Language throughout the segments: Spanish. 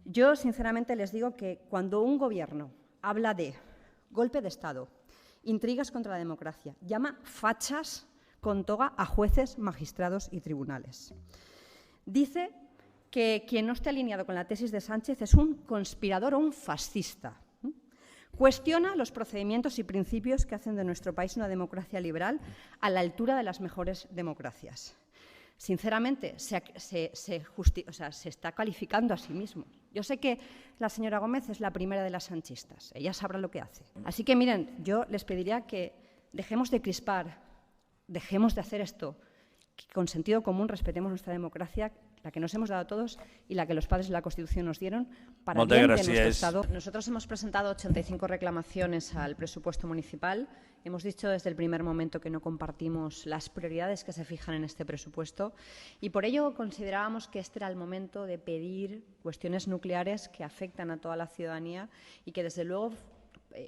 Yo, sinceramente, les digo que cuando un gobierno habla de golpe de Estado, intrigas contra la democracia, llama fachas con toga a jueces, magistrados y tribunales. Dice que quien no esté alineado con la tesis de Sánchez es un conspirador o un fascista. Cuestiona los procedimientos y principios que hacen de nuestro país una democracia liberal a la altura de las mejores democracias. Sinceramente, se está calificando a sí mismo. Yo sé que la señora Gómez es la primera de las sanchistas, ella sabrá lo que hace. Así que, miren, yo les pediría que dejemos de crispar, dejemos de hacer esto, que con sentido común respetemos nuestra democracia, la que nos hemos dado todos y la que los padres de la Constitución nos dieron para el bien de nuestro Estado. Nosotros hemos presentado 85 reclamaciones al presupuesto municipal. Hemos dicho desde el primer momento que no compartimos las prioridades que se fijan en este presupuesto y por ello considerábamos que este era el momento de pedir cuestiones nucleares que afectan a toda la ciudadanía y que, desde luego,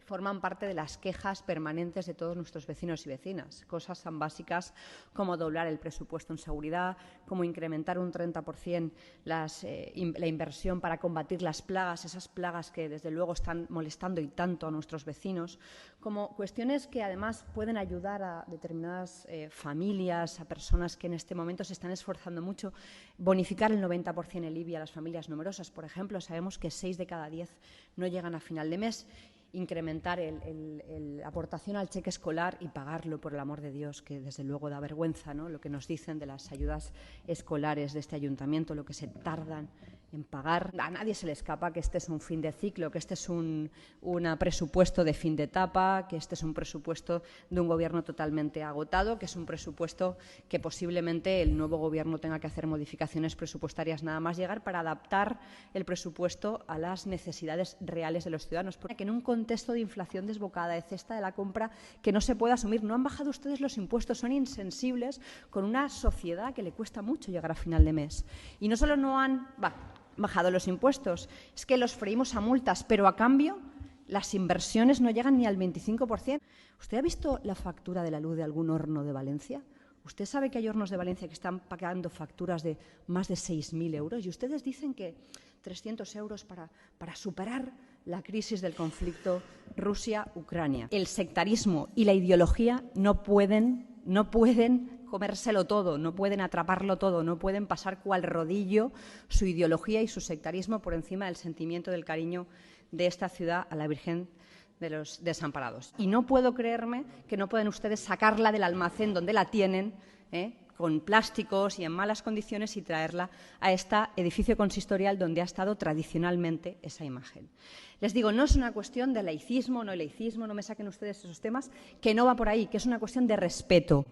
forman parte de las quejas permanentes de todos nuestros vecinos y vecinas. Cosas tan básicas como doblar el presupuesto en seguridad, como incrementar un 30% la inversión para combatir las plagas, esas plagas que desde luego están molestando y tanto a nuestros vecinos, como cuestiones que además pueden ayudar a determinadas familias, a personas que en este momento se están esforzando mucho. Bonificar el 90% el IBI a las familias numerosas, por ejemplo. Sabemos que 6 de cada 10 no llegan a final de mes. Incrementar la aportación al cheque escolar y pagarlo, por el amor de Dios, que desde luego da vergüenza, ¿no?, lo que nos dicen de las ayudas escolares de este ayuntamiento, lo que se tardan en pagar. A nadie se le escapa que este es un fin de ciclo, que este es un presupuesto de fin de etapa, que este es un presupuesto de un gobierno totalmente agotado, que es un presupuesto que posiblemente el nuevo gobierno tenga que hacer modificaciones presupuestarias nada más llegar para adaptar el presupuesto a las necesidades reales de los ciudadanos. Porque en un contexto de inflación desbocada, de cesta de la compra que no se puede asumir, no han bajado ustedes los impuestos, son insensibles con una sociedad que le cuesta mucho llegar a final de mes. Y no solo no han bajado los impuestos, es que los freímos a multas, pero a cambio las inversiones no llegan ni al 25%. ¿Usted ha visto la factura de la luz de algún horno de Valencia? ¿Usted sabe que hay hornos de Valencia que están pagando facturas de más de 6.000 euros? Y ustedes dicen que 300 euros para superar la crisis del conflicto Rusia-Ucrania. El sectarismo y la ideología no pueden comérselo todo, no pueden atraparlo todo, no pueden pasar cual rodillo su ideología y su sectarismo por encima del sentimiento del cariño de esta ciudad a la Virgen de los Desamparados. Y no puedo creerme que no pueden ustedes sacarla del almacén donde la tienen, con plásticos y en malas condiciones, y traerla a este edificio consistorial donde ha estado tradicionalmente esa imagen. Les digo, no es una cuestión de laicismo, no laicismo, no me saquen ustedes esos temas, que no va por ahí, que es una cuestión de respeto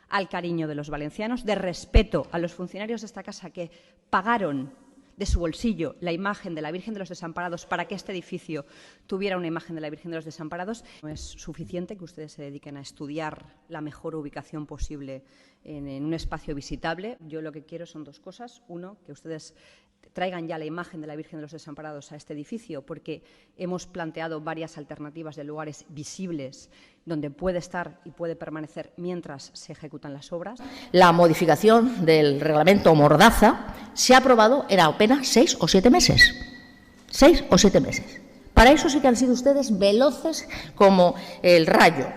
al cariño de los valencianos, de respeto a los funcionarios de esta casa que pagaron de su bolsillo la imagen de la Virgen de los Desamparados para que este edificio tuviera una imagen de la Virgen de los Desamparados. No es suficiente que ustedes se dediquen a estudiar la mejor ubicación posible en un espacio visitable. Yo lo que quiero son dos cosas. Uno, que ustedes traigan ya la imagen de la Virgen de los Desamparados a este edificio, porque hemos planteado varias alternativas de lugares visibles donde puede estar y puede permanecer mientras se ejecutan las obras. La modificación del reglamento Mordaza se ha aprobado en apenas 6 o 7 meses. 6 o 7 meses. Para eso sí que han sido ustedes veloces como el rayo.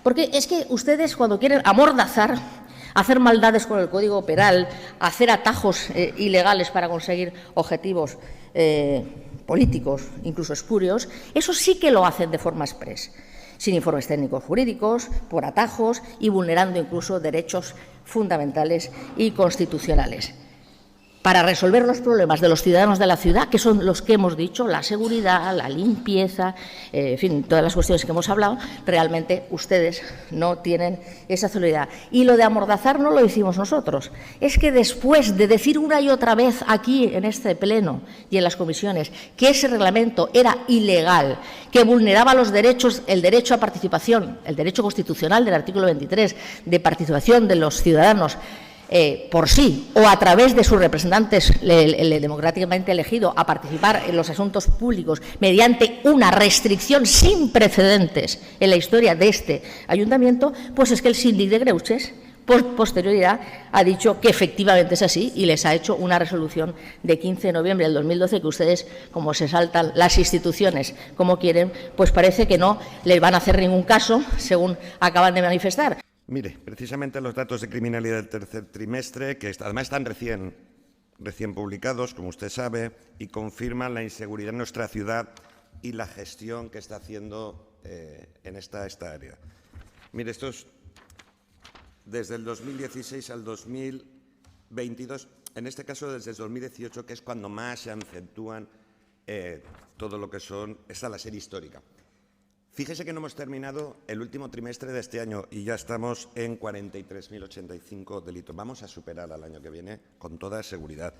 Porque es que ustedes, cuando quieren amordazar, hacer maldades con el Código Penal, hacer atajos ilegales para conseguir objetivos políticos, incluso espurios, eso sí que lo hacen de forma exprés, sin informes técnicos jurídicos, por atajos y vulnerando incluso derechos fundamentales y constitucionales. Para resolver los problemas de los ciudadanos de la ciudad, que son los que hemos dicho, la seguridad, la limpieza, en fin, todas las cuestiones que hemos hablado, realmente ustedes no tienen esa celeridad. Y lo de amordazar no lo hicimos nosotros. Es que después de decir una y otra vez aquí en este pleno y en las comisiones que ese reglamento era ilegal, que vulneraba los derechos, el derecho a participación, el derecho constitucional del artículo 23 de participación de los ciudadanos, por sí o a través de sus representantes democráticamente elegidos a participar en los asuntos públicos mediante una restricción sin precedentes en la historia de este ayuntamiento, pues es que el síndic de Greuges posterioridad ha dicho que efectivamente es así y les ha hecho una resolución de 15 de noviembre del 2012 que ustedes, como se saltan las instituciones como quieren, pues parece que no les van a hacer ningún caso, según acaban de manifestar. Mire, precisamente los datos de criminalidad del tercer trimestre, que además están recién publicados, como usted sabe, y confirman la inseguridad en nuestra ciudad y la gestión que está haciendo en esta área. Mire, estos desde el 2016 al 2022, en este caso desde el 2018, que es cuando más se acentúan todo lo que esta es la serie histórica. Fíjese que no hemos terminado el último trimestre de este año y ya estamos en 43.085 delitos. Vamos a superar al año que viene con toda seguridad.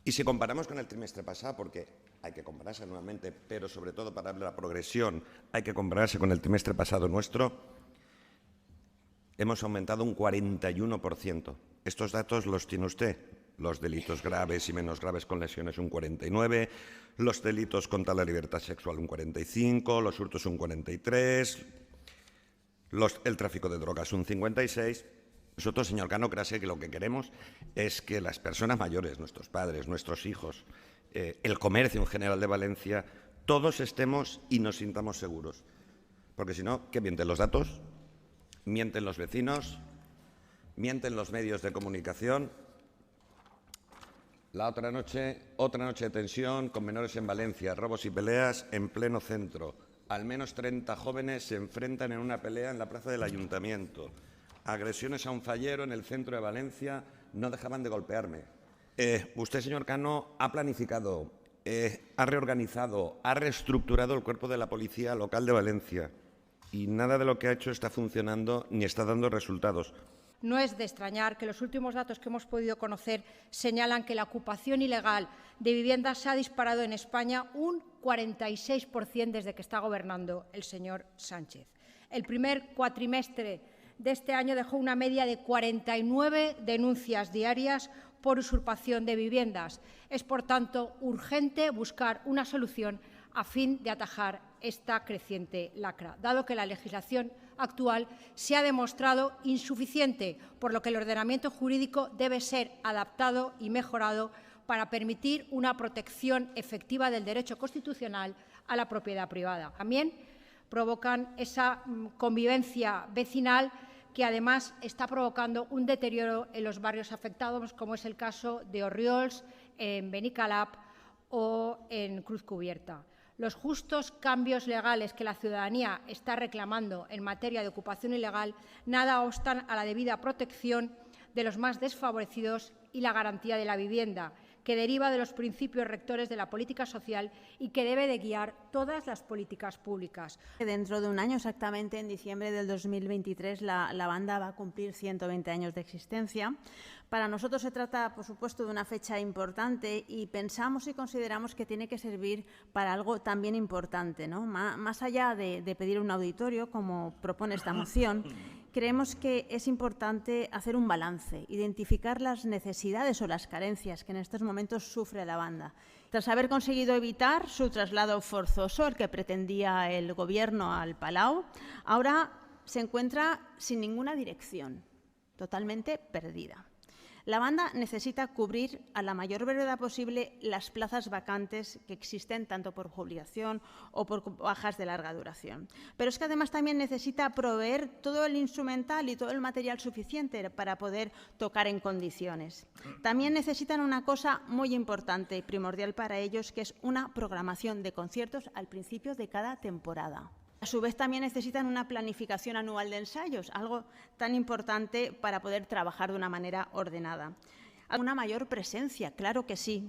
Y si comparamos con el trimestre pasado, porque hay que compararse nuevamente, pero sobre todo para ver la progresión hay que compararse con el trimestre pasado nuestro, hemos aumentado un 41%. Estos datos los tiene usted. Los delitos graves y menos graves con lesiones un 49%, los delitos contra la libertad sexual un 45%, los hurtos un 43%, el tráfico de drogas un 56%. Nosotros, señor Cano, créase que lo que queremos es que las personas mayores, nuestros padres, nuestros hijos, el comercio en general de Valencia, todos estemos y nos sintamos seguros. Porque si no, ¿qué mienten los datos? Mienten los vecinos, mienten los medios de comunicación. La otra noche de tensión con menores en Valencia, robos y peleas en pleno centro. Al menos 30 jóvenes se enfrentan en una pelea en la plaza del Ayuntamiento. Agresiones a un fallero en el centro de Valencia, no dejaban de golpearme. Usted, señor Cano, ha planificado, ha reorganizado, ha reestructurado el cuerpo de la Policía Local de Valencia y nada de lo que ha hecho está funcionando ni está dando resultados. No es de extrañar que los últimos datos que hemos podido conocer señalan que la ocupación ilegal de viviendas se ha disparado en España un 46% desde que está gobernando el señor Sánchez. El primer cuatrimestre de este año dejó una media de 49 denuncias diarias por usurpación de viviendas. Es, por tanto, urgente buscar una solución a fin de atajar esta creciente lacra, dado que la legislación actual se ha demostrado insuficiente, por lo que el ordenamiento jurídico debe ser adaptado y mejorado para permitir una protección efectiva del derecho constitucional a la propiedad privada. También provocan esa convivencia vecinal que además está provocando un deterioro en los barrios afectados, como es el caso de Orriols, en Benicalap o en Cruz Cubierta. Los justos cambios legales que la ciudadanía está reclamando en materia de ocupación ilegal nada obstan a la debida protección de los más desfavorecidos y la garantía de la vivienda, que deriva de los principios rectores de la política social y que debe de guiar todas las políticas públicas. Dentro de un año, exactamente en diciembre del 2023, la banda va a cumplir 120 años de existencia. Para nosotros se trata, por supuesto, de una fecha importante y pensamos y consideramos que tiene que servir para algo también importante, ¿no? Más allá de pedir un auditorio, como propone esta moción, creemos que es importante hacer un balance, identificar las necesidades o las carencias que en estos momentos sufre la banda. Tras haber conseguido evitar su traslado forzoso, el que pretendía el Gobierno al Palau, ahora se encuentra sin ninguna dirección, totalmente perdida. La banda necesita cubrir a la mayor brevedad posible las plazas vacantes que existen tanto por jubilación o por bajas de larga duración. Pero es que además también necesita proveer todo el instrumental y todo el material suficiente para poder tocar en condiciones. También necesitan una cosa muy importante y primordial para ellos, que es una programación de conciertos al principio de cada temporada. A su vez, también necesitan una planificación anual de ensayos, algo tan importante para poder trabajar de una manera ordenada. Una mayor presencia, claro que sí.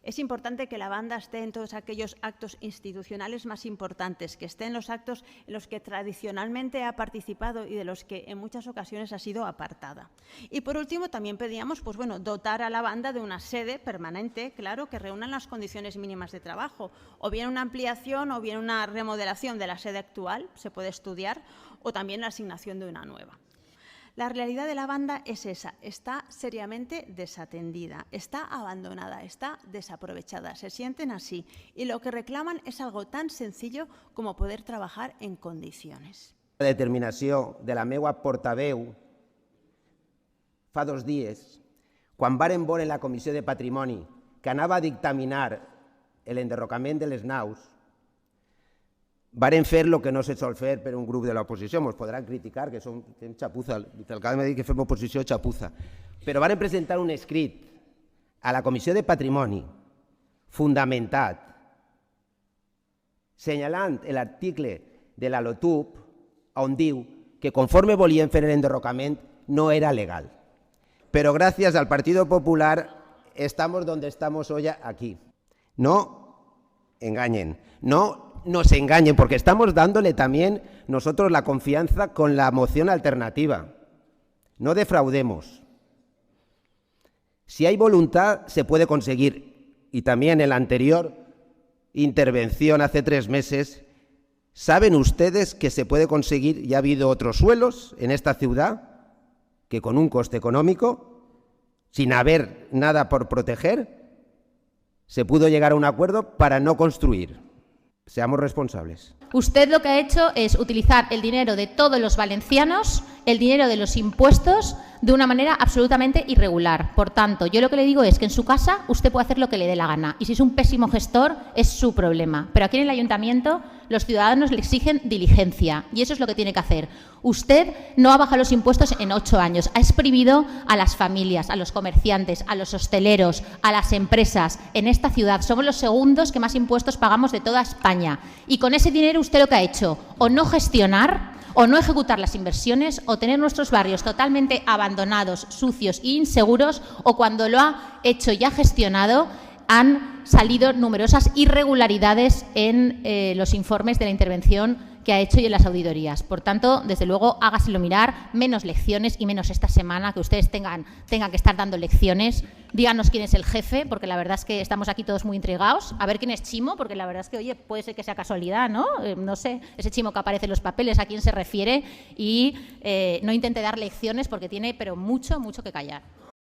Es importante que la banda esté en todos aquellos actos institucionales más importantes, que esté en los actos en los que tradicionalmente ha participado y de los que en muchas ocasiones ha sido apartada. Y por último, también pedíamos dotar a la banda de una sede permanente, claro, que reúna las condiciones mínimas de trabajo, o bien una ampliación o bien una remodelación de la sede actual, se puede estudiar, o también la asignación de una nueva. La realidad de la banda es esa, está seriamente desatendida, está abandonada, está desaprovechada, se sienten así y lo que reclaman es algo tan sencillo como poder trabajar en condiciones. La determinació de la meua portaveu fa 2 dies, quan varen veure en la Comissió de Patrimoni que anava a dictaminar l'enderrocament de les naus, varen fer el que no se sol fer per un grup de l'oposició. Ens podran criticar, que fem xapuza, l'alcalde m'ha dit que fem oposició xapuza, però varen presentar un escrit a la Comissió de Patrimoni fundamentat, senyalant l'article de la LOTUP, on diu que conforme volien fer l'enderrocament no era legal. Pero gracias al Partido Popular estamos donde estamos hoy aquí. No engañen, no nos engañen, porque estamos dándole también nosotros la confianza con la moción alternativa. No defraudemos. Si hay voluntad, se puede conseguir. Y también en la anterior intervención, hace 3 meses, ¿saben ustedes que se puede conseguir, y ha habido otros suelos en esta ciudad, que con un coste económico, sin haber nada por proteger, se pudo llegar a un acuerdo para no construir? Seamos responsables. Usted lo que ha hecho es utilizar el dinero de todos los valencianos, el dinero de los impuestos, de una manera absolutamente irregular. Por tanto, yo lo que le digo es que en su casa usted puede hacer lo que le dé la gana. Y si es un pésimo gestor, es su problema. Pero aquí en el ayuntamiento los ciudadanos le exigen diligencia. Y eso es lo que tiene que hacer. Usted no ha bajado los impuestos en 8 años. Ha exprimido a las familias, a los comerciantes, a los hosteleros, a las empresas. En esta ciudad somos los segundos que más impuestos pagamos de toda España. Y con ese dinero usted lo que ha hecho, o no gestionar, o no ejecutar las inversiones, o tener nuestros barrios totalmente abandonados, sucios e inseguros, o cuando lo ha hecho y ha gestionado, han salido numerosas irregularidades en los informes de la intervención que ha hecho y en las auditorías. Por tanto, desde luego, hágaselo mirar, menos lecciones y menos esta semana, que ustedes tengan que estar dando lecciones. Díganos quién es el jefe, porque la verdad es que estamos aquí todos muy intrigados. A ver quién es Chimo, porque la verdad es que, oye, puede ser que sea casualidad, ¿no? No sé, ese Chimo que aparece en los papeles, a quién se refiere, y no intente dar lecciones porque tiene, pero mucho, mucho que callar.